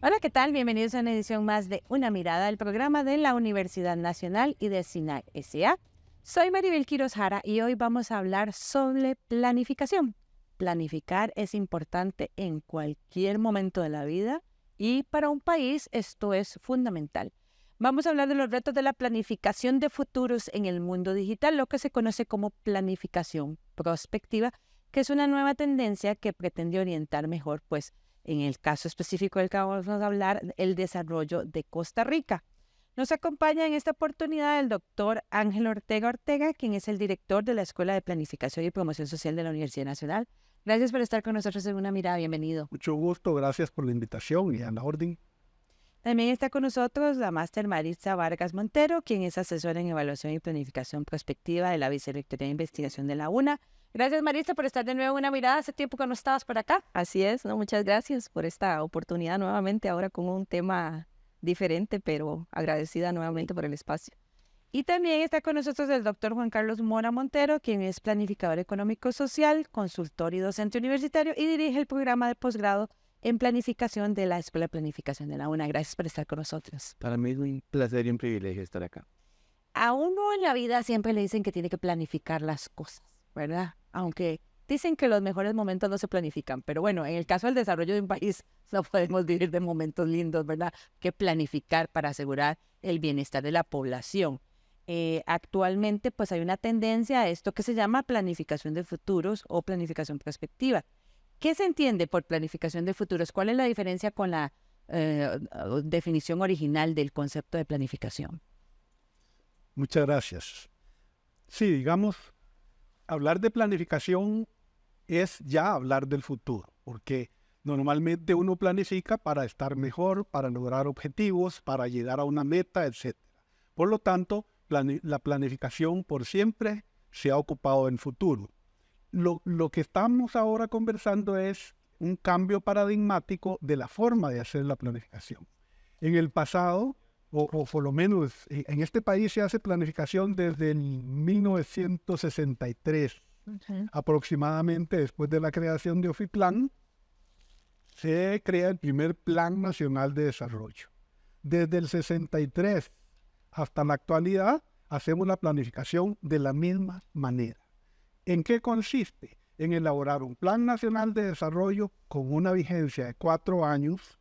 Hola, ¿qué tal? Bienvenidos a una edición más de Una Mirada, del programa de la Universidad Nacional y de SINAC S.A. Soy Maribel Quiroz Jara y hoy vamos a hablar sobre planificación. Planificar es importante en cualquier momento de la vida y para un país esto es fundamental. Vamos a hablar de los retos de la planificación de futuros en el mundo digital, lo que se conoce como planificación prospectiva, que es una nueva tendencia que pretende orientar mejor, pues, en el caso específico del que vamos a hablar, el desarrollo de Costa Rica. Nos acompaña en esta oportunidad el doctor Ángel Ortega Ortega, quien es el director de la Escuela de Planificación y Promoción Social de la Universidad Nacional. Gracias por estar con nosotros en Una Mirada. Bienvenido. Mucho gusto, gracias por la invitación y a la orden. También está con nosotros la máster Maritza Vargas Montero, quien es asesora en evaluación y planificación prospectiva de la Vicerrectoría de Investigación de la UNA. Gracias, Maritza, por estar de nuevo en Una Mirada. Hace tiempo que no estabas por acá. Así es, ¿no? Muchas gracias por esta oportunidad nuevamente, ahora con un tema diferente, pero agradecida nuevamente por el espacio. Y también está con nosotros el doctor Juan Carlos Mora Montero, quien es planificador económico social, consultor y docente universitario y dirige el programa de posgrado en planificación de la Escuela de Planificación de la UNA. Gracias por estar con nosotros. Para mí es un placer y un privilegio estar acá. A uno en la vida siempre le dicen que tiene que planificar las cosas, ¿verdad? Aunque dicen que los mejores momentos no se planifican, pero bueno, en el caso del desarrollo de un país no podemos vivir de momentos lindos, ¿verdad? Que planificar para asegurar el bienestar de la población. Actualmente, pues hay una tendencia a esto que se llama planificación de futuros o planificación prospectiva. ¿Qué se entiende por planificación de futuros? ¿Cuál es la diferencia con la definición original del concepto de planificación? Muchas gracias. Sí, digamos, hablar de planificación es ya hablar del futuro, porque normalmente uno planifica para estar mejor, para lograr objetivos, para llegar a una meta, etc. Por lo tanto, la planificación por siempre se ha ocupado en futuro. Lo que estamos ahora conversando es un cambio paradigmático de la forma de hacer la planificación. En el pasado, o por lo menos en este país se hace planificación desde el 1963, aproximadamente después de la creación de OFIPLAN, se crea el primer Plan Nacional de Desarrollo. Desde el 63 hasta la actualidad, hacemos la planificación de la misma manera. ¿En qué consiste? En elaborar un Plan Nacional de Desarrollo con una vigencia de 4 años,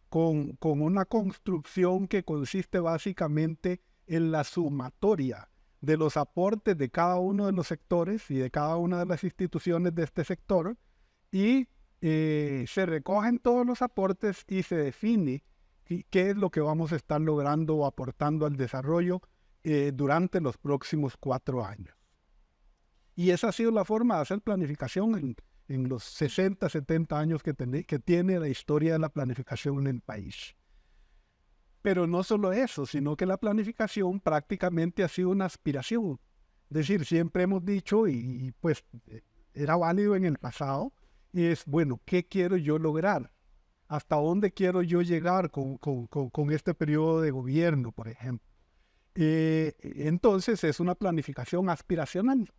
con una construcción que consiste básicamente en la sumatoria de los aportes de cada uno de los sectores y de cada una de las instituciones de este sector, y se recogen todos los aportes y se define qué es lo que vamos a estar logrando o aportando al desarrollo durante los próximos 4 años. Y esa ha sido la forma de hacer planificación en los 60, 70 años que tiene la historia de la planificación en el país. Pero no solo eso, sino que la planificación prácticamente ha sido una aspiración. Es decir, siempre hemos dicho, y pues era válido en el pasado, y es, bueno, ¿qué quiero yo lograr? ¿Hasta dónde quiero yo llegar con este periodo de gobierno, por ejemplo? Entonces es una planificación aspiracional.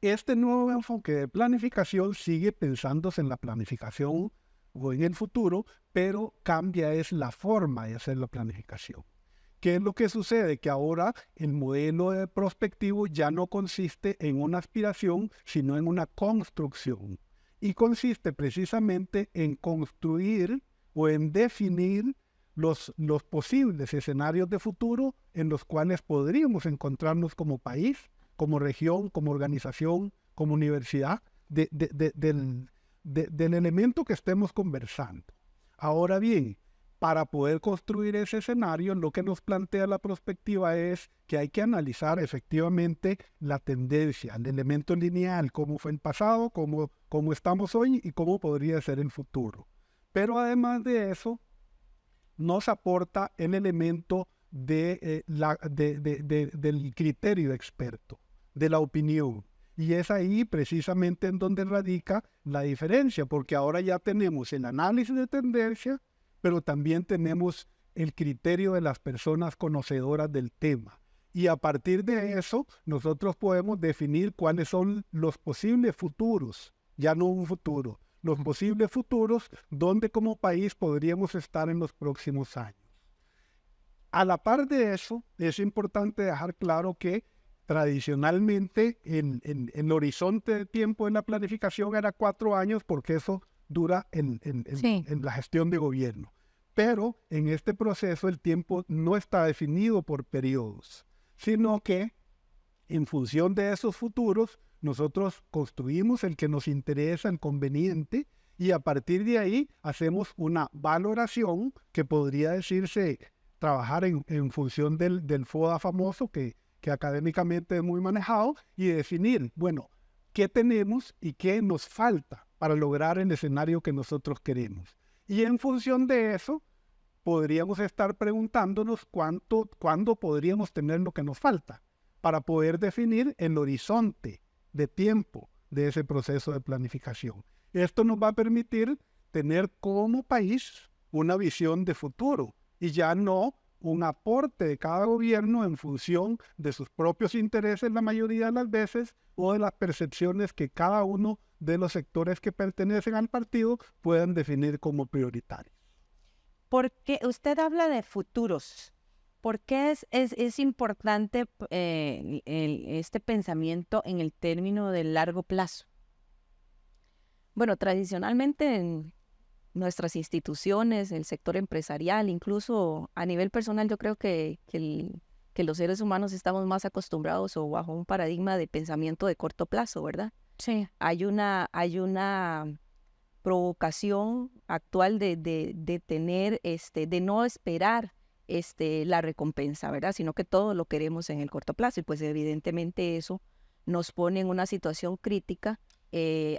Este nuevo enfoque de planificación sigue pensándose en la planificación o en el futuro, pero cambia es la forma de hacer la planificación. ¿Qué es lo que sucede? Que ahora el modelo de prospectivo ya no consiste en una aspiración, sino en una construcción. Y consiste precisamente en construir o en definir los posibles escenarios de futuro en los cuales podríamos encontrarnos como país, como región, como organización, como universidad, del elemento que estemos conversando. Ahora bien, para poder construir ese escenario, lo que nos plantea la prospectiva es que hay que analizar efectivamente la tendencia, el elemento lineal, cómo fue el pasado, cómo estamos hoy y cómo podría ser el futuro. Pero además de eso, nos aporta el elemento del criterio experto, de la opinión. Y es ahí precisamente en donde radica la diferencia, porque ahora ya tenemos el análisis de tendencia, pero también tenemos el criterio de las personas conocedoras del tema. Y a partir de eso, nosotros podemos definir cuáles son los posibles futuros, ya no un futuro, los posibles futuros, donde como país podríamos estar en los próximos años. A la par de eso, es importante dejar claro que tradicionalmente el horizonte de tiempo en la planificación era 4 años, porque eso dura Sí. en la gestión de gobierno. Pero en este proceso el tiempo no está definido por periodos, sino que en función de esos futuros, nosotros construimos el que nos interesa, el conveniente, y a partir de ahí hacemos una valoración que podría decirse trabajar en función del FODA famoso, que académicamente es muy manejado, y definir, bueno, qué tenemos y qué nos falta para lograr el escenario que nosotros queremos. Y en función de eso, podríamos estar preguntándonos cuándo podríamos tener lo que nos falta, para poder definir el horizonte de tiempo de ese proceso de planificación. Esto nos va a permitir tener como país una visión de futuro y ya no un aporte de cada gobierno en función de sus propios intereses la mayoría de las veces, o de las percepciones que cada uno de los sectores que pertenecen al partido puedan definir como prioritarios. Porque usted habla de futuros. ¿Por qué es importante este pensamiento en el término del largo plazo? Bueno, tradicionalmente en nuestras instituciones, el sector empresarial, incluso a nivel personal, yo creo que los seres humanos estamos más acostumbrados o bajo un paradigma de pensamiento de corto plazo, ¿verdad? Sí. Hay una provocación actual de tener, de no esperar la recompensa, ¿verdad? Sino que todo lo queremos en el corto plazo, y pues evidentemente eso nos pone en una situación crítica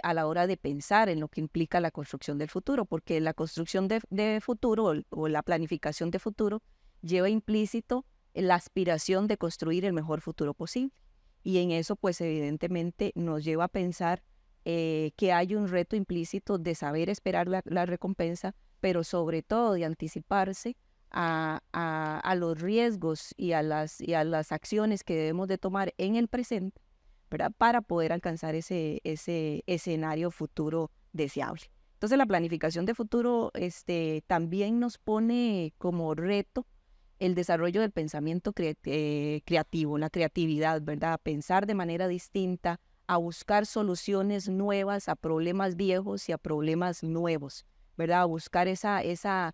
a la hora de pensar en lo que implica la construcción del futuro, porque la construcción de futuro o la planificación de futuro lleva implícito la aspiración de construir el mejor futuro posible. Y en eso, pues evidentemente nos lleva a pensar que hay un reto implícito de saber esperar la recompensa, pero sobre todo de anticiparse a los riesgos y a las acciones que debemos de tomar en el presente, ¿verdad? Para poder alcanzar ese escenario futuro deseable. Entonces la planificación de futuro también nos pone como reto el desarrollo del pensamiento creativo, la creatividad, ¿verdad? Pensar de manera distinta, a buscar soluciones nuevas a problemas viejos y a problemas nuevos, ¿verdad? A buscar esa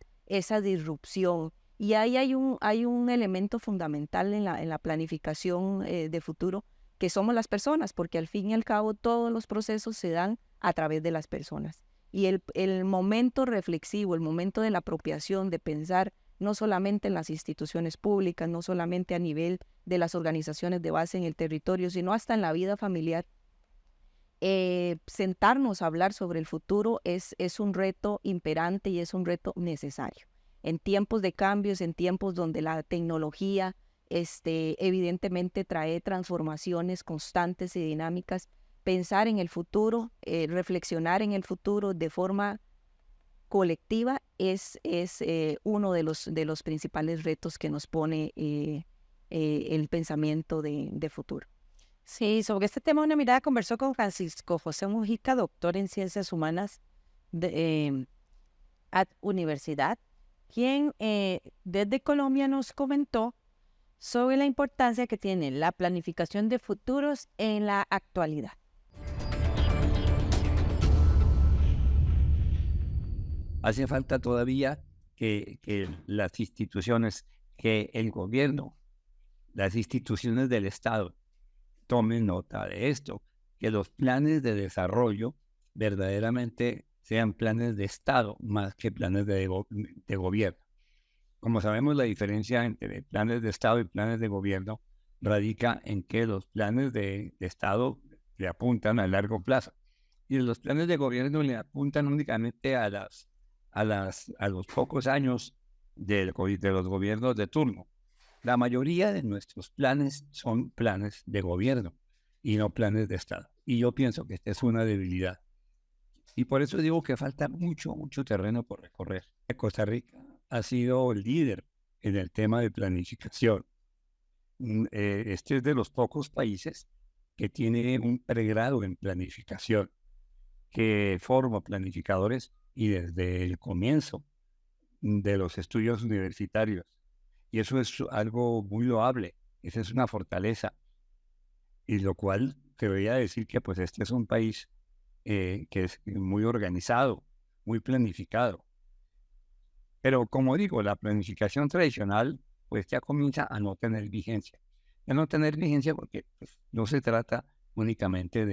disrupción. Y ahí hay un elemento fundamental en la planificación de futuro, que somos las personas, porque al fin y al cabo todos los procesos se dan a través de las personas. Y el momento reflexivo, el momento de la apropiación, de pensar no solamente en las instituciones públicas, no solamente a nivel de las organizaciones de base en el territorio, sino hasta en la vida familiar. Sentarnos a hablar sobre el futuro es un reto imperante y es un reto necesario. En tiempos de cambios, en tiempos donde la tecnología evidentemente trae transformaciones constantes y dinámicas, pensar en el futuro, reflexionar en el futuro de forma colectiva es uno de los principales retos que nos pone el pensamiento de futuro. Sí, sobre este tema Una Mirada conversó con Francisco José Mujica, doctor en Ciencias Humanas de Universidad, quien desde Colombia nos comentó sobre la importancia que tiene la planificación de futuros en la actualidad. Hace falta todavía que las instituciones, que el gobierno, las instituciones del Estado tomen nota de esto, que los planes de desarrollo verdaderamente sean planes de Estado más que planes de gobierno. Como sabemos, la diferencia entre planes de Estado y planes de gobierno radica en que los planes de Estado le apuntan a largo plazo y los planes de gobierno le apuntan únicamente a los pocos años de los gobiernos de turno. La mayoría de nuestros planes son planes de gobierno y no planes de Estado. Y yo pienso que esta es una debilidad. Y por eso digo que falta mucho terreno por recorrer. Costa Rica ha sido el líder en el tema de planificación. Este es de los pocos países que tiene un pregrado en planificación, que formo planificadores y desde el comienzo de los estudios universitarios. Y eso es algo muy loable, esa es una fortaleza. Y lo cual te voy a decir que pues este es un país que es muy organizado, muy planificado. Pero como digo, la planificación tradicional pues ya comienza a no tener vigencia. A no tener vigencia porque pues, no se trata únicamente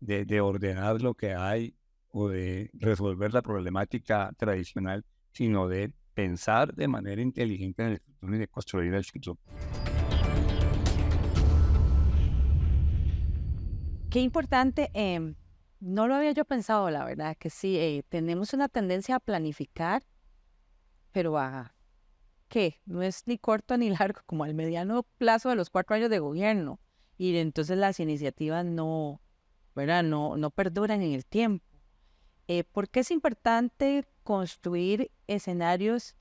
de ordenar lo que hay o de resolver la problemática tradicional, sino de pensar de manera inteligente en el futuro y de construir el futuro. Qué importante, no lo había yo pensado, la verdad, que sí, tenemos una tendencia a planificar, pero a, ¿qué? No es ni corto ni largo, como al mediano plazo de los 4 años de gobierno. Y entonces las iniciativas no, ¿verdad? No perduran en el tiempo. ¿Por qué es importante construir escenarios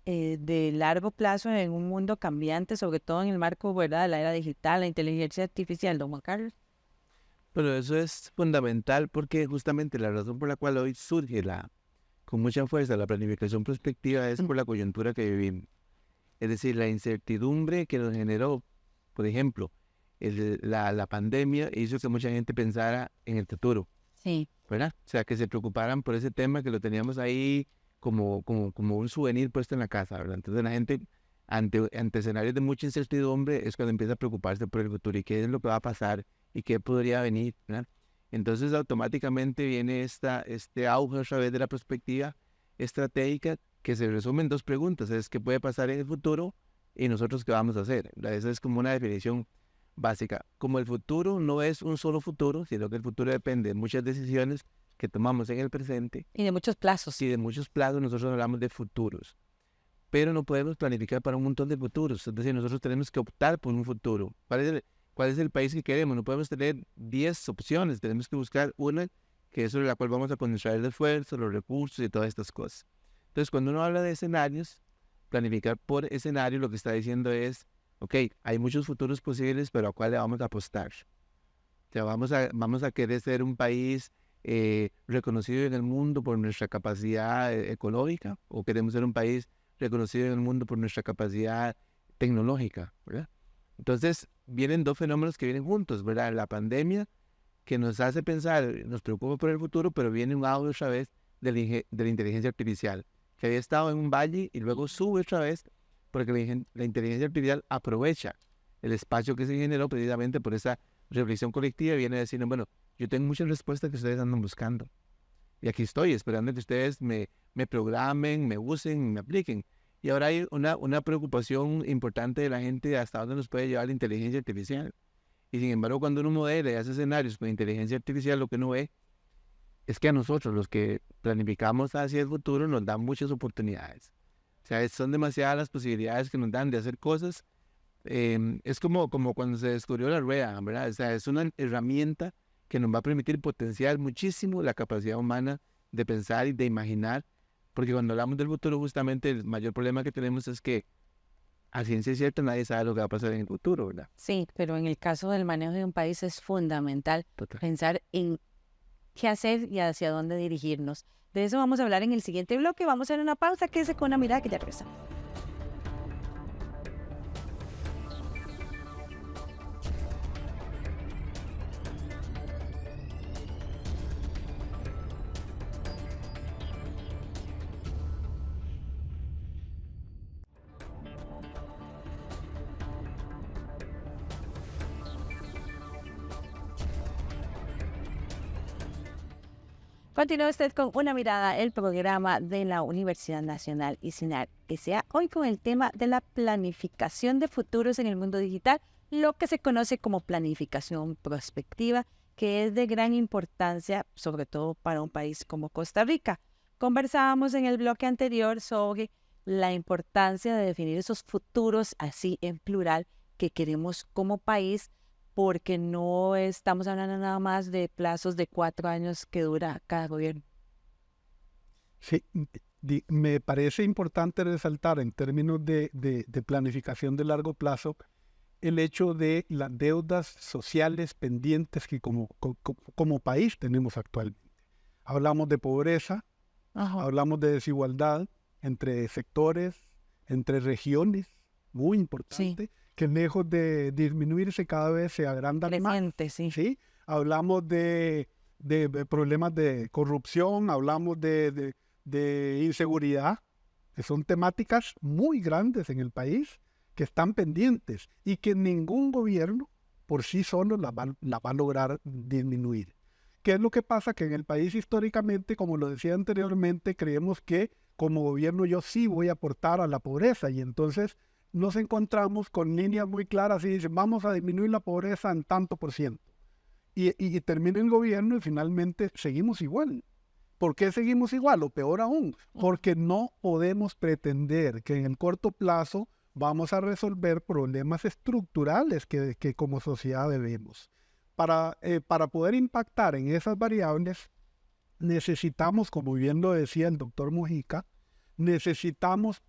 de largo plazo en un mundo cambiante, sobre todo en el marco, ¿verdad?, de la era digital, la inteligencia artificial, don Juan Carlos? Pero eso es fundamental porque justamente la razón por la cual hoy surge con mucha fuerza la planificación prospectiva es por la coyuntura que vivimos. Es decir, la incertidumbre que nos generó, por ejemplo, la pandemia hizo que mucha gente pensara en el futuro, Sí. ¿verdad? O sea, que se preocuparan por ese tema que lo teníamos ahí como un souvenir puesto en la casa, ¿verdad? Entonces la gente, ante escenarios de mucha incertidumbre, es cuando empieza a preocuparse por el futuro y qué es lo que va a pasar y qué podría venir, ¿verdad? Entonces automáticamente viene este auge a través de la perspectiva estratégica que se resume en dos preguntas, es qué puede pasar en el futuro y nosotros qué vamos a hacer, ¿verdad? Esa es como una definición básica. Como el futuro no es un solo futuro, sino que el futuro depende de muchas decisiones que tomamos en el presente Y de muchos plazos. y de muchos plazos, nosotros hablamos de futuros. Pero no podemos planificar para un montón de futuros, es decir, nosotros tenemos que optar por un futuro. ¿Cuál es el país que queremos? No podemos tener 10 opciones, tenemos que buscar una que es sobre la cual vamos a concentrar el esfuerzo, los recursos y todas estas cosas. Entonces, cuando uno habla de escenarios, planificar por escenario lo que está diciendo es, ok, hay muchos futuros posibles, pero ¿a cuál le vamos a apostar? O sea, vamos a querer ser un país reconocido en el mundo por nuestra capacidad económica, o queremos ser un país reconocido en el mundo por nuestra capacidad tecnológica, ¿verdad? Entonces, vienen dos fenómenos que vienen juntos, ¿verdad? La pandemia, que nos hace pensar, nos preocupa por el futuro, pero viene un auge otra vez de la inteligencia artificial, que había estado en un valle y luego sube otra vez, porque la inteligencia artificial aprovecha el espacio que se generó precisamente por esa reflexión colectiva y viene a decir, bueno, yo tengo muchas respuestas que ustedes andan buscando. Y aquí estoy esperando que ustedes me programen, me usen, me apliquen. Y ahora hay una preocupación importante de la gente hasta dónde nos puede llevar la inteligencia artificial. Y sin embargo, cuando uno modela y hace escenarios con inteligencia artificial, lo que uno ve es que a nosotros, los que planificamos hacia el futuro, nos dan muchas oportunidades. O sea, son demasiadas las posibilidades que nos dan de hacer cosas. Es como cuando se descubrió la rueda, ¿verdad? O sea, es una herramienta que nos va a permitir potenciar muchísimo la capacidad humana de pensar y de imaginar, porque cuando hablamos del futuro, justamente el mayor problema que tenemos es que a ciencia cierta nadie sabe lo que va a pasar en el futuro, ¿verdad? Sí, pero en el caso del manejo de un país es fundamental pensar en qué hacer y hacia dónde dirigirnos. De eso vamos a hablar en el siguiente bloque. Vamos a hacer una pausa, quédese con una mirada que ya regresamos. Continúa usted con Una Mirada, el programa de la Universidad Nacional ICINAR S.A. Hoy con el tema de la planificación de futuros en el mundo digital, lo que se conoce como planificación prospectiva, que es de gran importancia, sobre todo para un país como Costa Rica. Conversábamos en el bloque anterior sobre la importancia de definir esos futuros, así en plural, que queremos como país, porque no estamos hablando nada más de plazos de 4 años que dura cada gobierno. Sí, me parece importante resaltar en términos de planificación de largo plazo el hecho de las deudas sociales pendientes que como país tenemos actualmente. Hablamos de pobreza, Ajá. hablamos de desigualdad entre sectores, entre regiones, muy importante, que lejos de disminuirse cada vez se agrandan más. Creciente, sí. ¿Sí? Hablamos de problemas de corrupción, hablamos de inseguridad, que son temáticas muy grandes en el país, que están pendientes y que ningún gobierno por sí solo la va a lograr disminuir. ¿Qué es lo que pasa? Que en el país históricamente, como lo decía anteriormente, creemos que como gobierno yo sí voy a aportar a la pobreza y entonces nos encontramos con líneas muy claras y dicen vamos a disminuir la pobreza en tanto por ciento. Y termina el gobierno y finalmente seguimos igual. ¿Por qué seguimos igual? O peor aún, porque no podemos pretender que en el corto plazo vamos a resolver problemas estructurales que como sociedad debemos. Para poder impactar en esas variables, necesitamos, como bien lo decía el doctor Mojica, necesitamos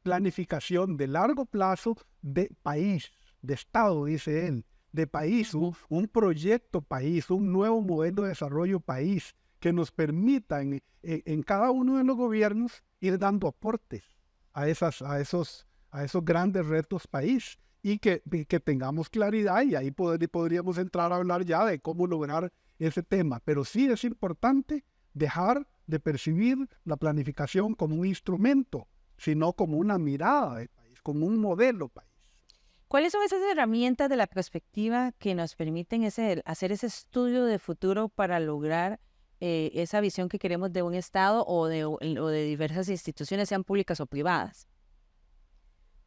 planificación de largo plazo de país, de Estado, dice él, de país, un proyecto país, un nuevo modelo de desarrollo país que nos permita en cada uno de los gobiernos ir dando aportes a esos grandes retos país y que tengamos claridad y ahí podríamos entrar a hablar ya de cómo lograr ese tema. Pero sí es importante dejar de percibir la planificación como un instrumento, sino como una mirada de país, como un modelo país. ¿Cuáles son esas herramientas de la perspectiva que nos permiten hacer ese estudio de futuro para lograr esa visión que queremos de un Estado o de diversas instituciones, sean públicas o privadas?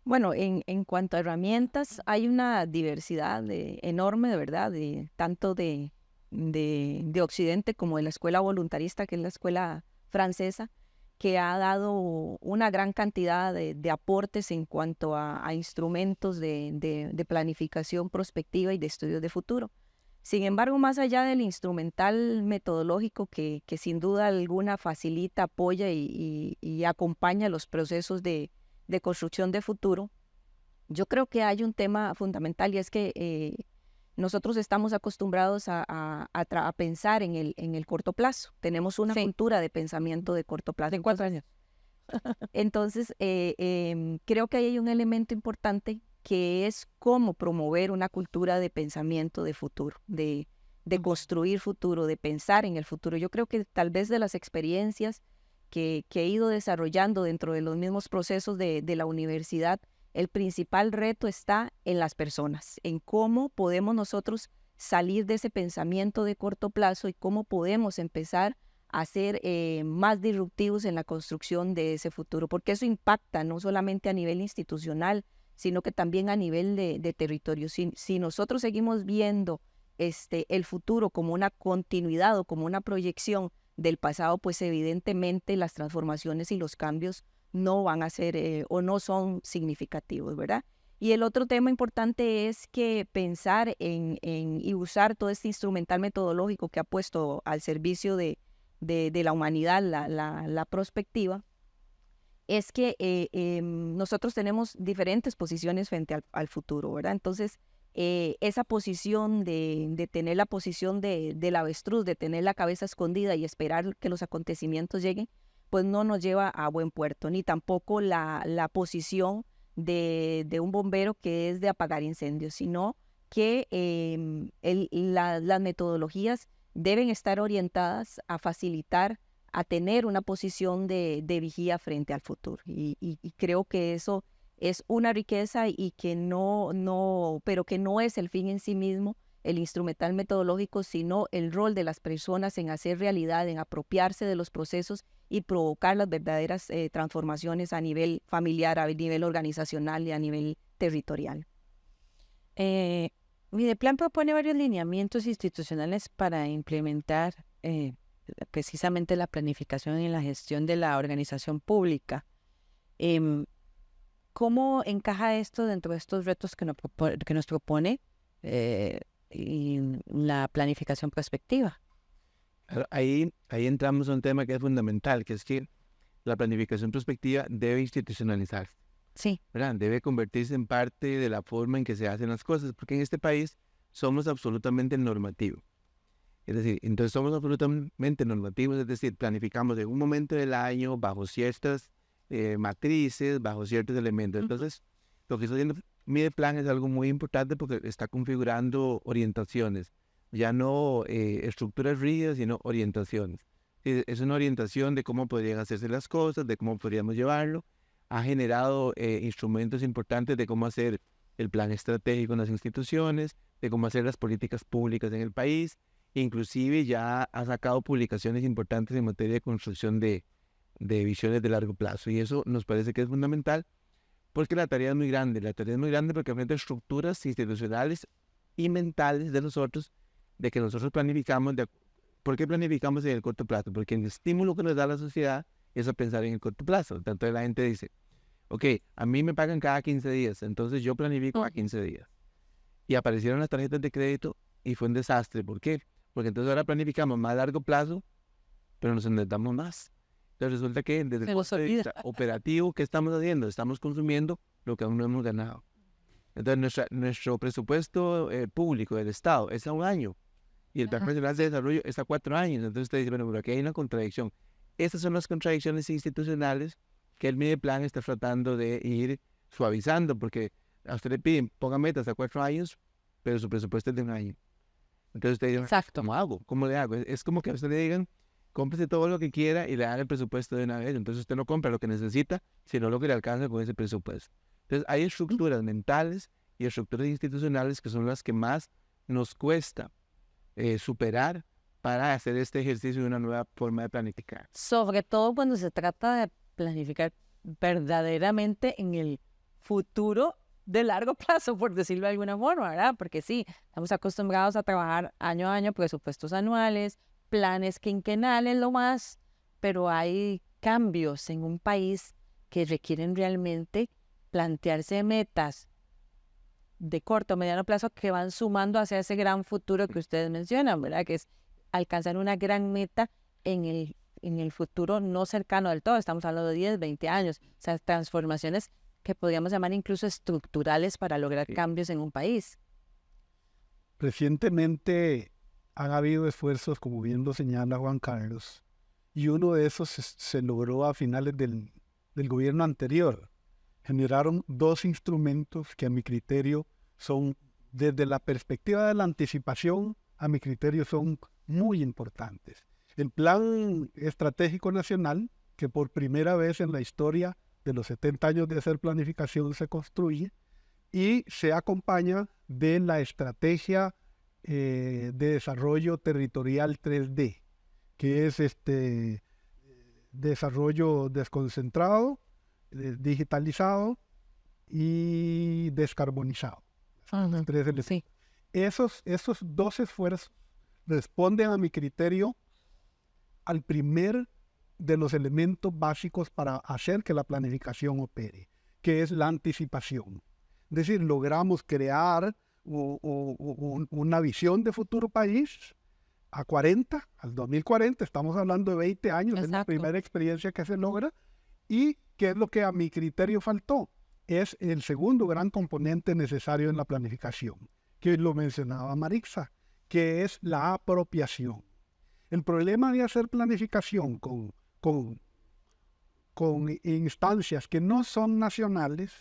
Bueno, en cuanto a herramientas, hay una diversidad enorme, de verdad, tanto de Occidente como de la escuela voluntarista, que es la escuela francesa, que ha dado una gran cantidad de aportes en cuanto a instrumentos de planificación prospectiva y de estudios de futuro. Sin embargo, más allá del instrumental metodológico que sin duda alguna facilita, apoya y acompaña los procesos de construcción de futuro, yo creo que hay un tema fundamental y es que nosotros estamos acostumbrados a pensar en el corto plazo. Tenemos una cultura de pensamiento de corto plazo. ¿En cuántos años? Entonces, creo que hay un elemento importante que es cómo promover una cultura de pensamiento de futuro, de construir futuro, de pensar en el futuro. Yo creo que tal vez de las experiencias que he ido desarrollando dentro de los mismos procesos de la universidad, el principal reto está en las personas, en cómo podemos nosotros salir de ese pensamiento de corto plazo y cómo podemos empezar a ser más disruptivos en la construcción de ese futuro, porque eso impacta no solamente a nivel institucional, sino que también a nivel de territorio. Si nosotros seguimos viendo el futuro como una continuidad o como una proyección del pasado, pues evidentemente las transformaciones y los cambios no van a ser o no son significativos, ¿verdad? Y el otro tema importante es que pensar y usar todo este instrumental metodológico que ha puesto al servicio de la humanidad la prospectiva, es que nosotros tenemos diferentes posiciones frente al futuro, ¿verdad? Entonces, esa posición de tener la posición del avestruz, de tener la cabeza escondida y esperar que los acontecimientos lleguen, pues no nos lleva a buen puerto, ni tampoco la posición de un bombero que es de apagar incendios, sino que las metodologías deben estar orientadas a facilitar, a tener una posición de vigía frente al futuro. Y creo que eso es una riqueza y pero que no es el fin en sí mismo, el instrumental metodológico, sino el rol de las personas en hacer realidad, en apropiarse de los procesos y provocar las verdaderas transformaciones a nivel familiar, a nivel organizacional y a nivel territorial. Mideplan propone varios lineamientos institucionales para implementar precisamente la planificación y la gestión de la organización pública. ¿Cómo encaja esto dentro de estos retos que nos propone y la planificación prospectiva? Ahí entramos a un tema que es fundamental, que es que la planificación prospectiva debe institucionalizarse. Sí. ¿Verdad? Debe convertirse en parte de la forma en que se hacen las cosas, porque en este país somos absolutamente normativos. Es decir, entonces somos absolutamente normativos, es decir, planificamos en un momento del año bajo ciertas matrices, bajo ciertos elementos. Entonces, lo que está haciendo Mideplan es algo muy importante porque está configurando orientaciones, ya no estructuras rígidas, sino orientaciones. Es una orientación de cómo podrían hacerse las cosas, de cómo podríamos llevarlo. Ha generado instrumentos importantes de cómo hacer el plan estratégico en las instituciones, de cómo hacer las políticas públicas en el país. Inclusive ya ha sacado publicaciones importantes en materia de construcción de visiones de largo plazo. Y eso nos parece que es fundamental porque la tarea es muy grande. La tarea es muy grande porque afecta estructuras institucionales y mentales de nosotros, de que nosotros planificamos. ¿Por qué planificamos en el corto plazo? Porque el estímulo que nos da la sociedad es a pensar en el corto plazo. Tanto la gente dice, ok, a mí me pagan cada 15 días, entonces yo planifico a 15 días. Y aparecieron las tarjetas de crédito y fue un desastre. ¿Por qué? Porque entonces ahora planificamos más a largo plazo, pero nos endeudamos más. Entonces resulta que desde el punto de vista operativo, ¿qué estamos haciendo? Estamos consumiendo lo que aún no hemos ganado. Entonces nuestro presupuesto público del Estado es a un año y el Plan Nacional de Desarrollo es a 4 años. Entonces usted dice, bueno, pero aquí hay una contradicción. Esas son las contradicciones institucionales que el Mideplan está tratando de ir suavizando, porque a usted le piden, ponga metas a 4 años, pero su presupuesto es de un año. Entonces usted dice, Exacto. ¿cómo hago? ¿Cómo le hago? Es como que a usted le digan, cómprese todo lo que quiera y le dan el presupuesto de una vez. Entonces usted no compra lo que necesita, sino lo que le alcanza con ese presupuesto. Entonces hay estructuras mentales y estructuras institucionales que son las que más nos cuesta superar para hacer este ejercicio de una nueva forma de planificar. Sobre todo cuando se trata de planificar verdaderamente en el futuro de largo plazo, por decirlo de alguna forma, ¿verdad? Porque sí, estamos acostumbrados a trabajar año a año, presupuestos anuales, planes quinquenales, lo más, pero hay cambios en un país que requieren realmente plantearse metas de corto o mediano plazo que van sumando hacia ese gran futuro que ustedes mencionan, ¿verdad? Que es alcanzar una gran meta en el futuro no cercano del todo, estamos hablando de 10, 20 años, o sea, transformaciones que podríamos llamar incluso estructurales para lograr cambios en un país. Recientemente han habido esfuerzos, como bien lo señala Juan Carlos, y uno de esos se logró a finales del gobierno anterior. Generaron 2 instrumentos que a mi criterio son, desde la perspectiva de la anticipación, a mi criterio son muy importantes. El Plan Estratégico Nacional, que por primera vez en la historia de los 70 años de hacer planificación se construye, y se acompaña de la Estrategia de Desarrollo Territorial 3D, que es desarrollo desconcentrado, digitalizado y descarbonizado. Sí. Esos 2 esfuerzos responden a mi criterio al primer de los elementos básicos para hacer que la planificación opere, que es la anticipación. Es decir, logramos crear una visión de futuro país al 2040, estamos hablando de 20 años, Exacto. es la primera experiencia que se logra. ¿Y qué es lo que a mi criterio faltó? Es el segundo gran componente necesario en la planificación, que lo mencionaba Marixa, que es la apropiación. El problema de hacer planificación con instancias que no son nacionales,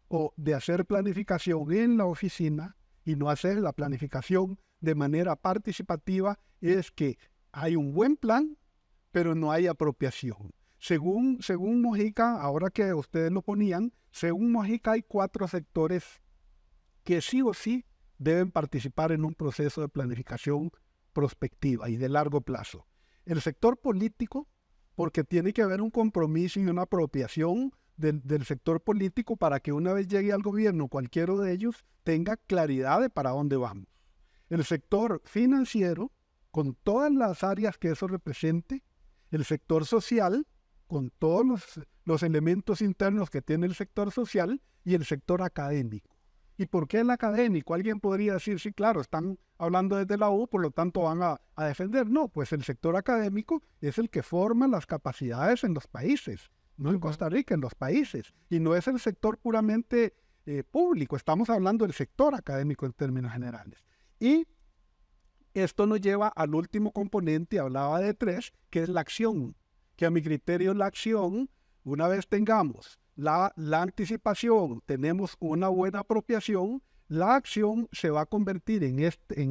o de hacer planificación en la oficina y no hacer la planificación de manera participativa, es que hay un buen plan, pero no hay apropiación. Según Mojica, ahora que ustedes lo ponían, según Mojica hay 4 sectores que sí o sí deben participar en un proceso de planificación prospectiva y de largo plazo. El sector político, porque tiene que haber un compromiso y una apropiación del sector político para que una vez llegue al gobierno cualquiera de ellos tenga claridad de para dónde vamos. El sector financiero, con todas las áreas que eso represente. El sector social, con todos los elementos internos que tiene el sector social, y el sector académico. ¿Y por qué el académico? Alguien podría decir, sí, claro, están hablando desde la U, por lo tanto van a defender. No, pues el sector académico es el que forma las capacidades en los países, no en Costa Rica, en los países. Y no es el sector puramente público, estamos hablando del sector académico en términos generales. Y Esto nos lleva al último componente, hablaba de 3, que es la acción, que a mi criterio la acción, una vez tengamos la anticipación, tenemos una buena apropiación, la acción se va a convertir en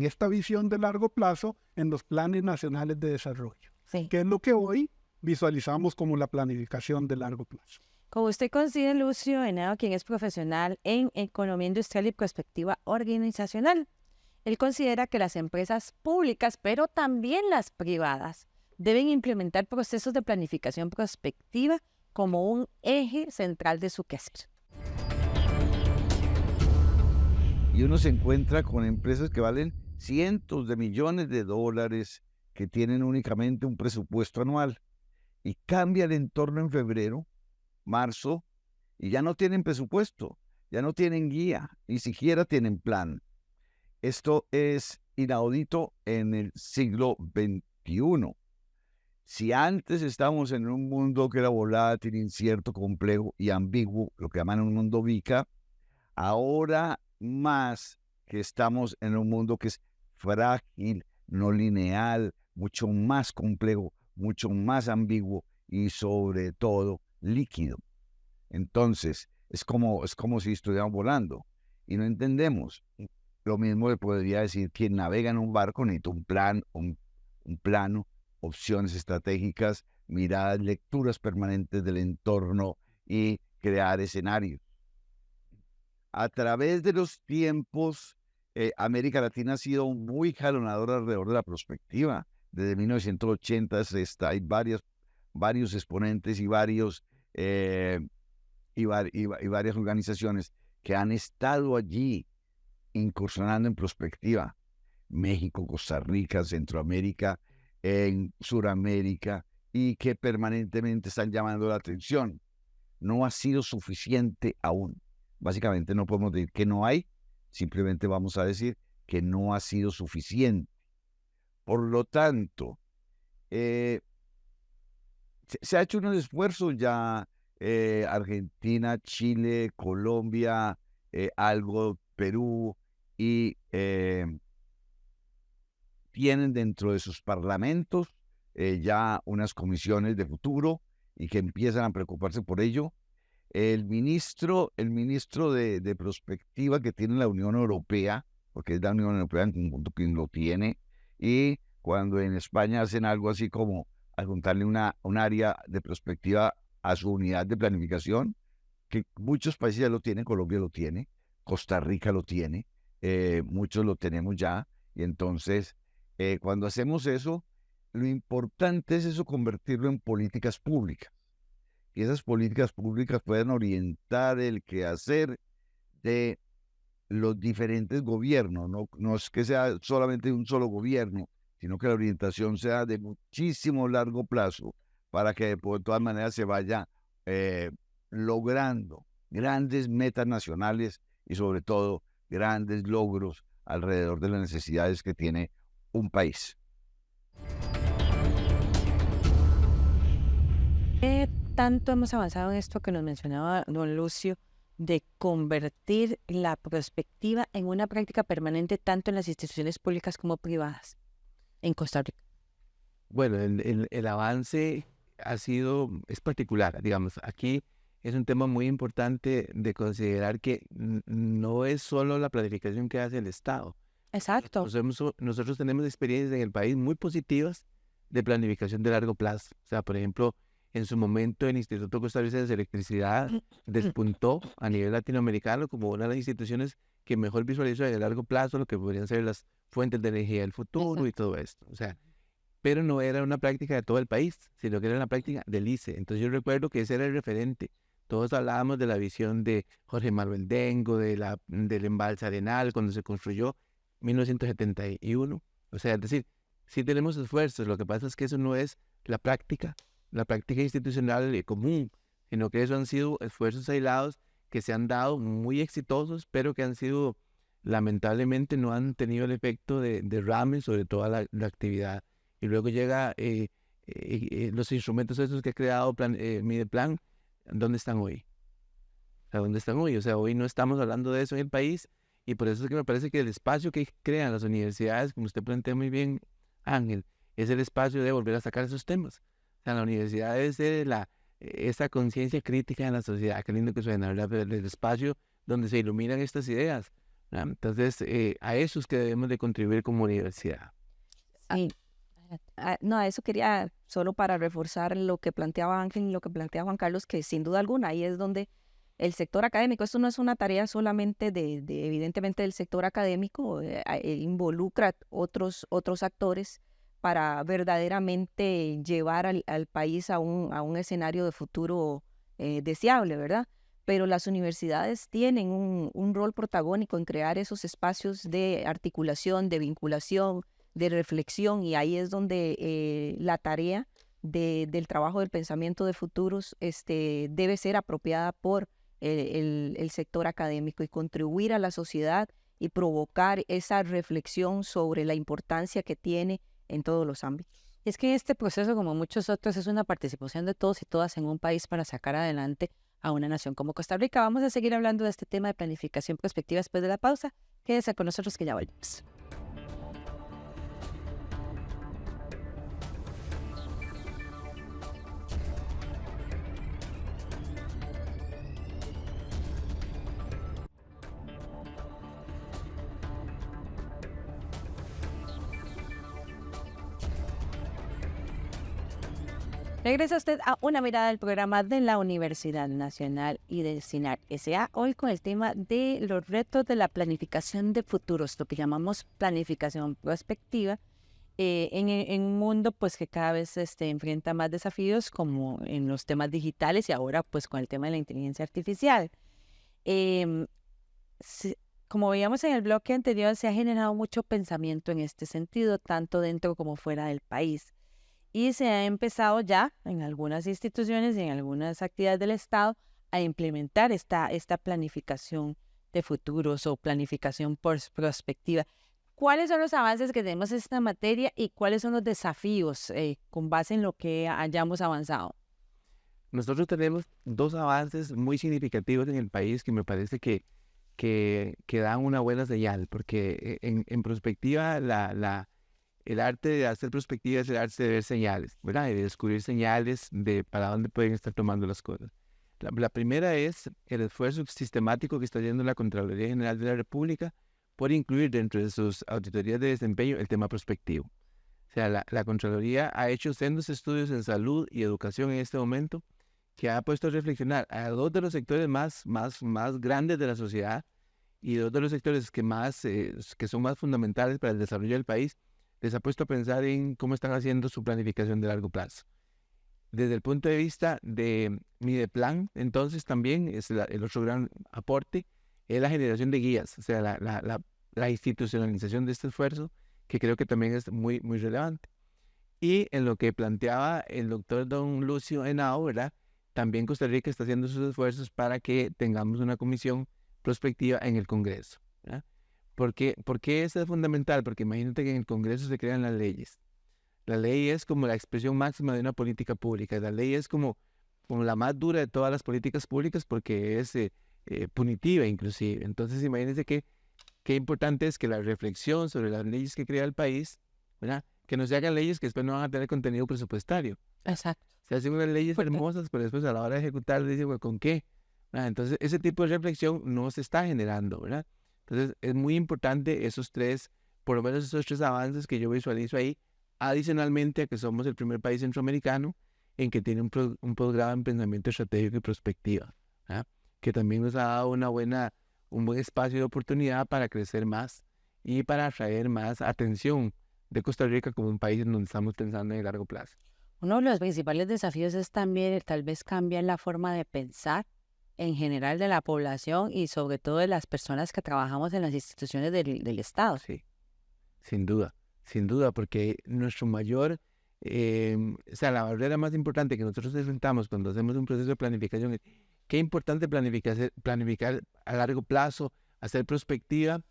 esta visión de largo plazo en los planes nacionales de desarrollo, Sí. que es lo que hoy visualizamos como la planificación de largo plazo. Como usted coincide, Lucio Henao, quien es profesional en economía industrial y perspectiva organizacional, él considera que las empresas públicas, pero también las privadas, deben implementar procesos de planificación prospectiva como un eje central de su quehacer. Y uno se encuentra con empresas que valen cientos de millones de dólares, que tienen únicamente un presupuesto anual, y cambia el entorno en febrero, marzo, y ya no tienen presupuesto, ya no tienen guía, ni siquiera tienen plan. Esto es inaudito en el siglo XXI. Si antes estábamos en un mundo que era volátil, incierto, complejo y ambiguo, lo que llaman un mundo VICA, ahora más que estamos en un mundo que es frágil, no lineal, mucho más complejo, mucho más ambiguo y sobre todo líquido. Entonces, es como si estuviéramos volando y no entendemos. Lo mismo le podría decir quien navega en un barco necesita un plan, un plano, opciones estratégicas, miradas, lecturas permanentes del entorno y crear escenarios. A través de los tiempos, América Latina ha sido muy jalonadora alrededor de la prospectiva. Desde 1980 hay varios exponentes y varias organizaciones que han estado allí incursionando en prospectiva. México, Costa Rica, Centroamérica, en Suramérica, y que permanentemente están llamando la atención. No ha sido suficiente aún. Básicamente no podemos decir que no hay, simplemente vamos a decir que no ha sido suficiente. Por lo tanto, se ha hecho unos esfuerzos ya, Argentina, Chile, Colombia, algo Perú, y tienen dentro de sus parlamentos ya unas comisiones de futuro y que empiezan a preocuparse por ello. El ministro de Prospectiva que tiene la Unión Europea, porque es la Unión Europea en conjunto quien lo tiene, y cuando en España hacen algo así como adjuntarle un área de prospectiva a su unidad de planificación, que muchos países ya lo tienen, Colombia lo tiene, Costa Rica lo tiene, muchos lo tenemos ya, y entonces cuando hacemos eso, lo importante es eso, convertirlo en políticas públicas. Y esas políticas públicas pueden orientar el quehacer de los diferentes gobiernos. No es que sea solamente un solo gobierno, sino que la orientación sea de muchísimo largo plazo para que de todas maneras se vaya logrando grandes metas nacionales y sobre todo grandes logros alrededor de las necesidades que tiene un país. ¿Qué tanto hemos avanzado en esto que nos mencionaba don Lucio, de convertir la prospectiva en una práctica permanente tanto en las instituciones públicas como privadas en Costa Rica? Bueno, el avance es particular, digamos. Aquí es un tema muy importante de considerar que no es solo la planificación que hace el Estado. Exacto. Nosotros tenemos experiencias en el país muy positivas de planificación de largo plazo. O sea, por ejemplo, en su momento el Instituto Costarricense de Electricidad despuntó a nivel latinoamericano como una de las instituciones que mejor visualizó en el largo plazo lo que podrían ser las fuentes de energía del futuro y todo esto. O sea, pero no era una práctica de todo el país, sino que era una práctica del ICE. Entonces yo recuerdo que ese era el referente. Todos hablábamos de la visión de Jorge Manuel Dengo, del embalse Arenal, cuando se construyó 1971. O sea, es decir, sí tenemos esfuerzos, lo que pasa es que eso no es la práctica institucional común, sino que eso han sido esfuerzos aislados que se han dado muy exitosos, pero que han sido, lamentablemente, no han tenido el efecto de derrame sobre toda la actividad. Y luego llega los instrumentos esos que ha creado Mideplan, ¿dónde están hoy? O sea, ¿dónde están hoy? O sea, hoy no estamos hablando de eso en el país Y por eso es que me parece que el espacio que crean las universidades, como usted plantea muy bien, Ángel, es el espacio de volver a sacar esos temas. O sea, la universidad es de esa conciencia crítica en la sociedad, qué lindo que suena, ¿verdad? Pero el espacio donde se iluminan estas ideas, ¿verdad? Entonces, a eso es que debemos de contribuir como universidad. Sí. No, a eso quería, solo para reforzar lo que planteaba Ángel y lo que planteaba Juan Carlos, que sin duda alguna ahí es donde el sector académico, esto no es una tarea solamente evidentemente del sector académico, involucra otros actores para verdaderamente llevar al país a un escenario de futuro deseable, ¿verdad? Pero las universidades tienen un rol protagónico en crear esos espacios de articulación, de vinculación, de reflexión, y ahí es donde la tarea del trabajo del pensamiento de futuros debe ser apropiada por el sector académico y contribuir a la sociedad y provocar esa reflexión sobre la importancia que tiene en todos los ámbitos. Es que este proceso, como muchos otros, es una participación de todos y todas en un país para sacar adelante a una nación como Costa Rica. Vamos a seguir hablando de este tema de planificación prospectiva después de la pausa. Quédese con nosotros que ya volvemos. Regresa usted a una mirada del programa de la Universidad Nacional y del SINAC S.A. Hoy con el tema de los retos de la planificación de futuros, lo que llamamos planificación prospectiva, en un mundo pues que cada vez enfrenta más desafíos como en los temas digitales y ahora pues con el tema de la inteligencia artificial. Em, Como veíamos en el bloque anterior, se ha generado mucho pensamiento en este sentido, tanto dentro como fuera del país. Y se ha empezado ya en algunas instituciones y en algunas actividades del Estado a implementar esta planificación de futuros o planificación prospectiva. ¿Cuáles son los avances que tenemos en esta materia y cuáles son los desafíos con base en lo que hayamos avanzado? Nosotros tenemos dos avances muy significativos en el país que me parece que dan una buena señal, porque en prospectiva el arte de hacer prospectiva es el arte de ver señales, ¿verdad? Y de descubrir señales de para dónde pueden estar tomando las cosas. La primera es el esfuerzo sistemático que está haciendo la Contraloría General de la República por incluir dentro de sus auditorías de desempeño el tema prospectivo. O sea, la Contraloría ha hecho sendos estudios en salud y educación en este momento que ha puesto a reflexionar a dos de los sectores más grandes de la sociedad y dos de los sectores que son más fundamentales para el desarrollo del país. Les ha puesto a pensar en cómo están haciendo su planificación de largo plazo. Desde el punto de vista de Mideplan, entonces también es el otro gran aporte, es la generación de guías, o sea, la institucionalización de este esfuerzo, que creo que también es muy, muy relevante. Y en lo que planteaba el doctor don Lucio Henao, ¿verdad? También Costa Rica está haciendo sus esfuerzos para que tengamos una comisión prospectiva en el Congreso, ¿verdad? ¿Por qué eso es fundamental? Porque imagínate que en el Congreso se crean las leyes. La ley es como la expresión máxima de una política pública. La ley es como la más dura de todas las políticas públicas porque es punitiva inclusive. Entonces imagínense qué importante es que la reflexión sobre las leyes que crea el país, ¿verdad? Que no se hagan leyes que después no van a tener contenido presupuestario. Exacto. Se hacen unas leyes hermosas, pero después a la hora de ejecutar dicen, bueno, ¿con qué? Entonces ese tipo de reflexión no se está generando, ¿verdad? Entonces es muy importante por lo menos esos tres avances que yo visualizo ahí, adicionalmente a que somos el primer país centroamericano en que tiene un programa en pensamiento estratégico y prospectiva, ¿verdad? Que también nos ha dado un buen espacio de oportunidad para crecer más y para atraer más atención de Costa Rica como un país en donde estamos pensando en el largo plazo. Uno de los principales desafíos es también tal vez cambiar la forma de pensar en general de la población y sobre todo de las personas que trabajamos en las instituciones del Estado. Sí, sin duda, porque nuestro mayor, la barrera más importante que nosotros enfrentamos cuando hacemos un proceso de planificación es qué importante planificar a largo plazo, hacer prospectiva,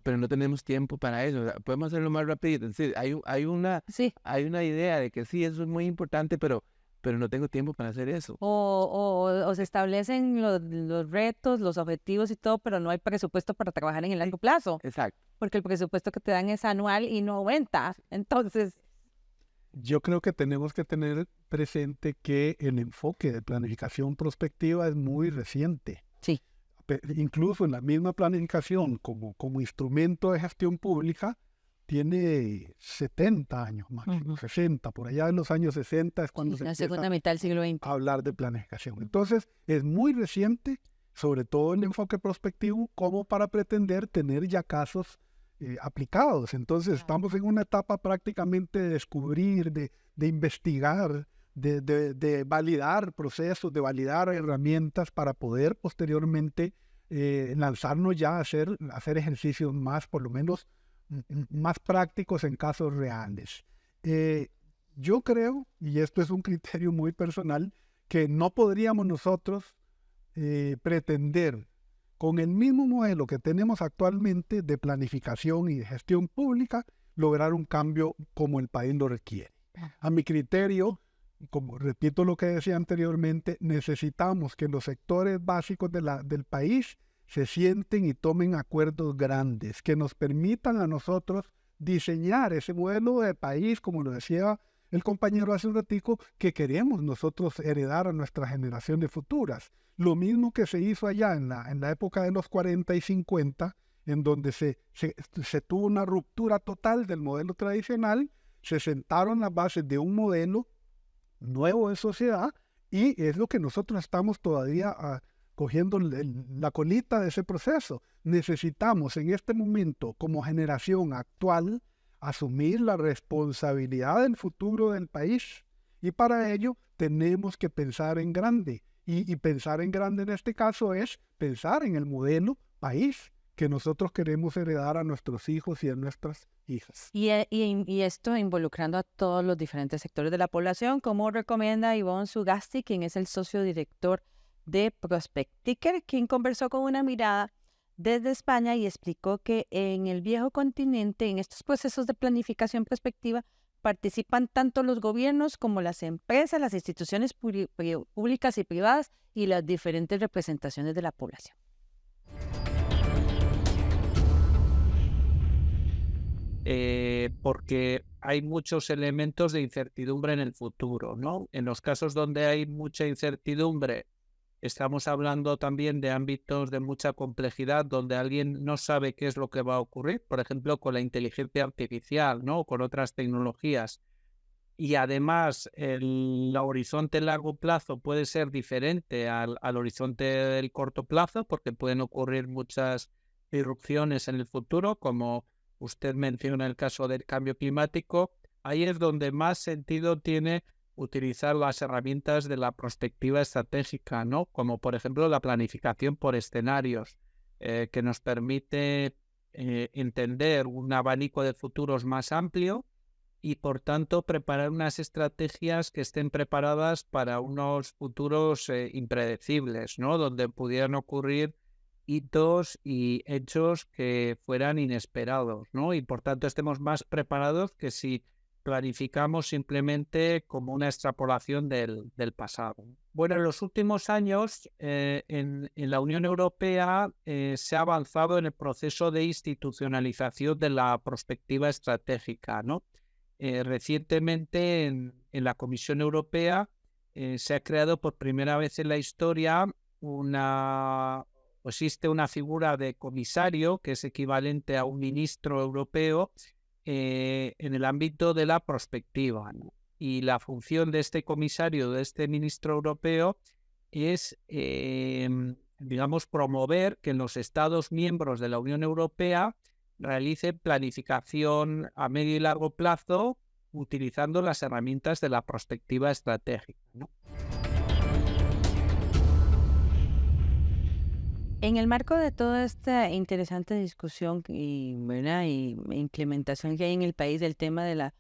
pero no tenemos tiempo para eso. O sea, podemos hacerlo más rápido. Es decir, hay una idea de que sí, eso es muy importante, pero pero no tengo tiempo para hacer eso. O se establecen los retos, los objetivos y todo, pero no hay presupuesto para trabajar en el largo plazo, Exacto. porque el presupuesto que te dan es anual y no aumenta. Entonces, Yo creo que tenemos que tener presente que el enfoque de planificación prospectiva es muy reciente. Sí. Incluso en la misma planificación como instrumento de gestión pública tiene 70 años más, 60, por allá en los años 60 es cuando se la empieza segunda mitad del siglo XX. a hablar de planificación. Entonces, es muy reciente, sobre todo el enfoque prospectivo, como para pretender tener ya casos aplicados. Entonces, estamos en una etapa prácticamente de descubrir, de investigar, de validar procesos, de validar herramientas para poder posteriormente lanzarnos ya a hacer ejercicios más, por lo menos, más prácticos en casos reales. Yo creo, y esto es un criterio muy personal, que no podríamos nosotros pretender con el mismo modelo que tenemos actualmente de planificación y de gestión pública, lograr un cambio como el país lo requiere. A mi criterio, como repito lo que decía anteriormente, necesitamos que los sectores básicos del país se sienten y tomen acuerdos grandes que nos permitan a nosotros diseñar ese modelo de país, como lo decía el compañero hace un ratico, que queremos nosotros heredar a nuestras generaciones futuras. Lo mismo que se hizo allá en la época de los 40 y 50, en donde se tuvo una ruptura total del modelo tradicional, se sentaron las bases de un modelo nuevo de sociedad y es lo que nosotros estamos todavía cogiendo la colita de ese proceso. Necesitamos en este momento, como generación actual, asumir la responsabilidad del futuro del país y para ello tenemos que pensar en grande. Y pensar en grande en este caso es pensar en el modelo país que nosotros queremos heredar a nuestros hijos y a nuestras hijas. Y esto involucrando a todos los diferentes sectores de la población, como recomienda Ivonne Sugasti, quien es el socio director de Prospecticker, quien conversó con Una Mirada desde España y explicó que en el viejo continente, en estos procesos de planificación prospectiva, participan tanto los gobiernos como las empresas, las instituciones públicas y privadas y las diferentes representaciones de la población. Porque hay muchos elementos de incertidumbre en el futuro, ¿no? En los casos donde hay mucha incertidumbre, estamos hablando también de ámbitos de mucha complejidad donde alguien no sabe qué es lo que va a ocurrir, por ejemplo, con la inteligencia artificial, ¿no? Con otras tecnologías. Y además, el horizonte a largo plazo puede ser diferente al horizonte del corto plazo porque pueden ocurrir muchas disrupciones en el futuro, como usted menciona el caso del cambio climático. Ahí es donde más sentido tiene utilizar las herramientas de la prospectiva estratégica, ¿no? Como por ejemplo la planificación por escenarios, que nos permite entender un abanico de futuros más amplio y por tanto preparar unas estrategias que estén preparadas para unos futuros impredecibles, ¿no? Donde pudieran ocurrir hitos y hechos que fueran inesperados, ¿no? Y por tanto estemos más preparados que si planificamos simplemente como una extrapolación del pasado. Bueno, en los últimos años en la Unión Europea se ha avanzado en el proceso de institucionalización de la prospectiva estratégica, ¿no? Recientemente en la Comisión Europea se ha creado por primera vez en la historia existe una figura de comisario que es equivalente a un ministro europeo en el ámbito de la prospectiva, ¿no? Y la función de este comisario, de este ministro europeo, es, digamos, promover que en los Estados miembros de la Unión Europea realice planificación a medio y largo plazo utilizando las herramientas de la prospectiva estratégica, ¿no? En el marco de toda esta interesante discusión y implementación que hay en el país del tema de la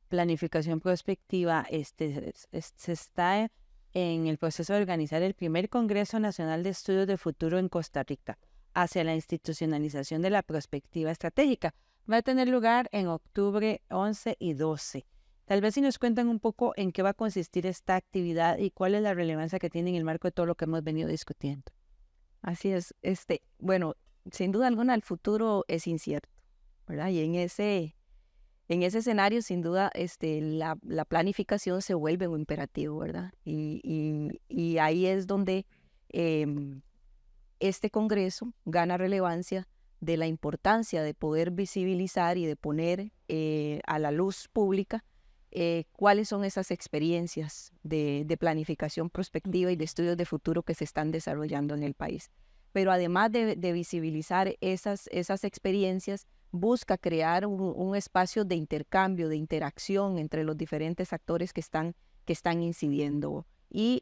planificación prospectiva, se está en el proceso de organizar el primer Congreso Nacional de Estudios de Futuro en Costa Rica hacia la institucionalización de la prospectiva estratégica. Va a tener lugar en octubre 11 y 12. Tal vez si nos cuentan un poco en qué va a consistir esta actividad y cuál es la relevancia que tiene en el marco de todo lo que hemos venido discutiendo. Así es. Bueno, sin duda alguna el futuro es incierto, ¿verdad? Y en ese escenario, sin duda, la planificación se vuelve un imperativo, ¿verdad? Y ahí es donde este Congreso gana relevancia de la importancia de poder visibilizar y de poner a la luz pública cuáles son esas experiencias de planificación prospectiva y de estudios de futuro que se están desarrollando en el país. Pero además de visibilizar esas experiencias, busca crear un espacio de intercambio, de interacción entre los diferentes actores que están incidiendo y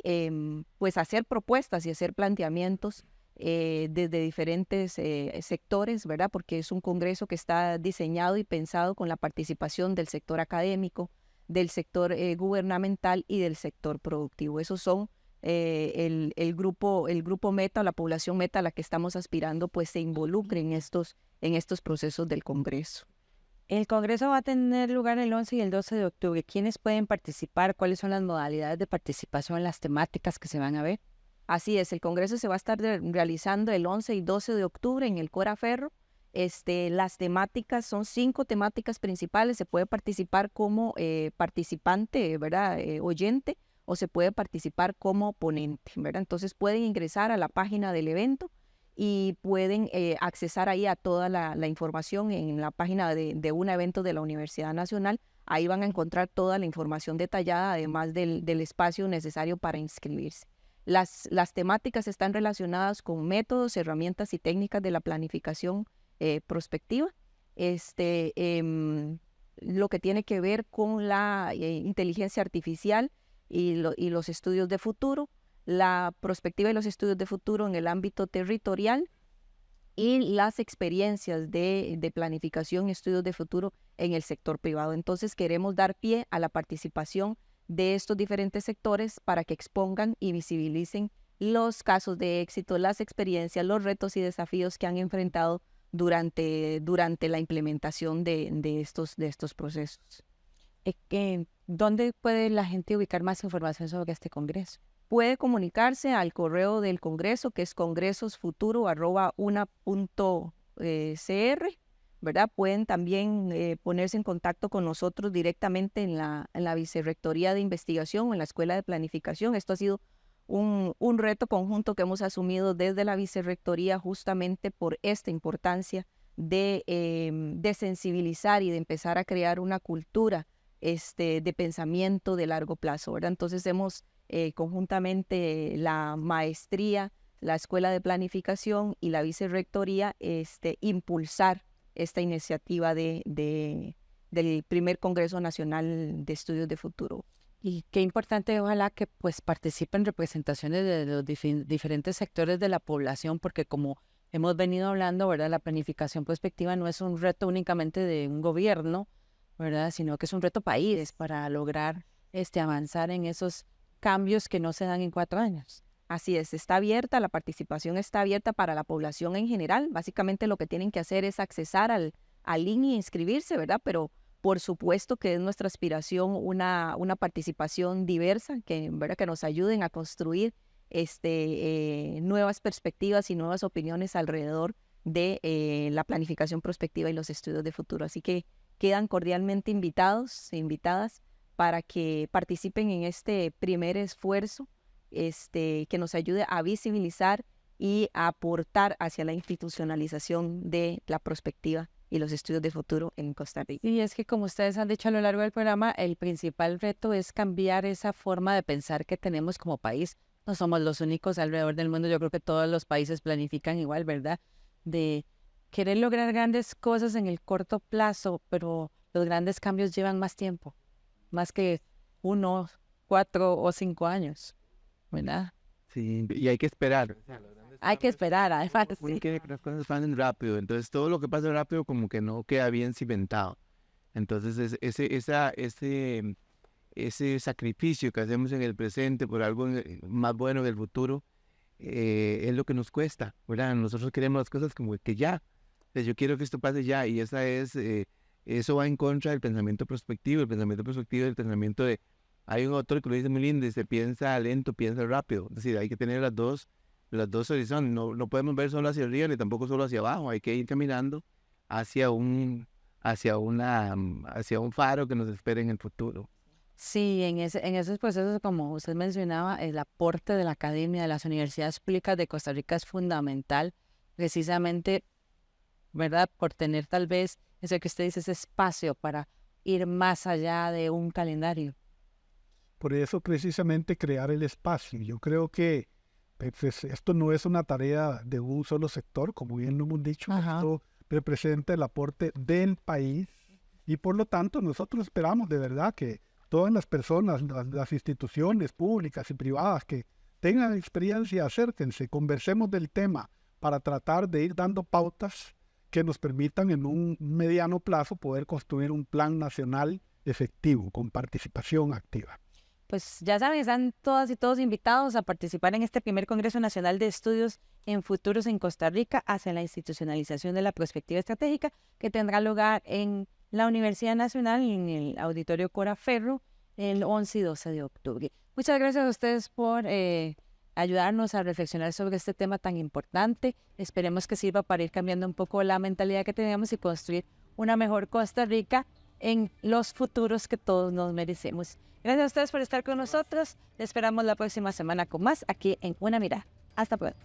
pues hacer propuestas y hacer planteamientos desde diferentes sectores, ¿verdad? Porque es un congreso que está diseñado y pensado con la participación del sector académico, del sector gubernamental y del sector productivo. Esos son el grupo meta, la población meta a la que estamos aspirando, pues se involucre en estos procesos del Congreso. El Congreso va a tener lugar el 11 y el 12 de octubre. ¿Quiénes pueden participar? ¿Cuáles son las modalidades de participación, las temáticas que se van a ver? Así es, el Congreso se va a estar realizando el 11 y 12 de octubre en el Cora Ferro. Las temáticas son 5 temáticas principales. Se puede participar como participante, ¿verdad? Oyente, o se puede participar como ponente, ¿verdad? Entonces pueden ingresar a la página del evento y pueden accesar ahí a toda la información en la página de un evento de la Universidad Nacional. Ahí van a encontrar toda la información detallada, además del espacio necesario para inscribirse. Las temáticas están relacionadas con métodos, herramientas y técnicas de la planificación prospectiva, lo que tiene que ver con la inteligencia artificial y los estudios de futuro, la prospectiva y los estudios de futuro en el ámbito territorial y las experiencias de planificación y estudios de futuro en el sector privado. Entonces queremos dar pie a la participación de estos diferentes sectores para que expongan y visibilicen los casos de éxito, las experiencias, los retos y desafíos que han enfrentado durante la implementación de estos procesos. ¿Dónde puede la gente ubicar más información sobre este congreso? Puede comunicarse al correo del Congreso, que es congresosfuturo@una.cr, ¿verdad? Pueden también ponerse en contacto con nosotros directamente en la Vicerrectoría de Investigación o en la Escuela de Planificación. Esto ha sido un reto conjunto que hemos asumido desde la Vicerrectoría justamente por esta importancia de sensibilizar y de empezar a crear una cultura de pensamiento de largo plazo, ¿verdad? Entonces hemos conjuntamente la maestría, la Escuela de Planificación y la Vicerrectoría impulsar esta iniciativa del primer Congreso Nacional de Estudios de Futuro. Y qué importante, ojalá que pues participen representaciones de los diferentes sectores de la población, porque como hemos venido hablando, ¿verdad? La planificación prospectiva no es un reto únicamente de un gobierno, ¿verdad? Sino que es un reto país para lograr avanzar en esos cambios que no se dan en 4 años. Así es, está abierta, la participación está abierta para la población en general. Básicamente lo que tienen que hacer es accesar al link y inscribirse, ¿verdad? Pero por supuesto que es nuestra aspiración una participación diversa, ¿verdad? Que nos ayuden a construir nuevas perspectivas y nuevas opiniones alrededor de la planificación prospectiva y los estudios de futuro. Así que quedan cordialmente invitados e invitadas para que participen en este primer esfuerzo que nos ayude a visibilizar y a aportar hacia la institucionalización de la prospectiva y los estudios de futuro en Costa Rica. Y es que como ustedes han dicho a lo largo del programa, el principal reto es cambiar esa forma de pensar que tenemos como país. No somos los únicos alrededor del mundo, yo creo que todos los países planifican igual, ¿verdad? De querer lograr grandes cosas en el corto plazo, pero los grandes cambios llevan más tiempo, más que 1, 4 o 5 años, ¿verdad? Sí, y hay que esperar. Hay que esperar, además. Uno quiere que las cosas pasen rápido, entonces todo lo que pasa rápido como que no queda bien cimentado. Entonces ese sacrificio que hacemos en el presente por algo más bueno en el futuro es lo que nos cuesta, ¿verdad? Nosotros queremos las cosas como que ya. Yo quiero que esto pase ya y esa es eso va en contra del pensamiento prospectivo. El pensamiento prospectivo es el pensamiento de, hay un autor que lo dice muy lindo, se piensa lento, piensa rápido. Es decir, hay que tener las dos horizontes. No podemos ver solo hacia arriba ni tampoco solo hacia abajo. Hay que ir caminando hacia un faro que nos espere en el futuro. Sí, en esos procesos, como usted mencionaba, el aporte de la academia, de las universidades públicas de Costa Rica es fundamental, precisamente, ¿verdad? Por tener tal vez, eso que usted dice, ese espacio para ir más allá de un calendario. Por eso precisamente crear el espacio. Yo creo que pues, esto no es una tarea de un solo sector, como bien lo hemos dicho. Ajá. Esto representa el aporte del país y por lo tanto nosotros esperamos de verdad que todas las personas, las instituciones públicas y privadas que tengan experiencia, acérquense, conversemos del tema para tratar de ir dando pautas que nos permitan en un mediano plazo poder construir un plan nacional efectivo, con participación activa. Pues ya saben, están todas y todos invitados a participar en este primer Congreso Nacional de Estudios en Futuros en Costa Rica hacia la institucionalización de la perspectiva estratégica, que tendrá lugar en la Universidad Nacional, en el Auditorio Cora Ferro, el 11 y 12 de octubre. Muchas gracias a ustedes por ayudarnos a reflexionar sobre este tema tan importante. Esperemos que sirva para ir cambiando un poco la mentalidad que tenemos y construir una mejor Costa Rica en los futuros que todos nos merecemos. Gracias a ustedes por estar con nosotros. Les esperamos la próxima semana con más aquí en Una Mirada. Hasta pronto.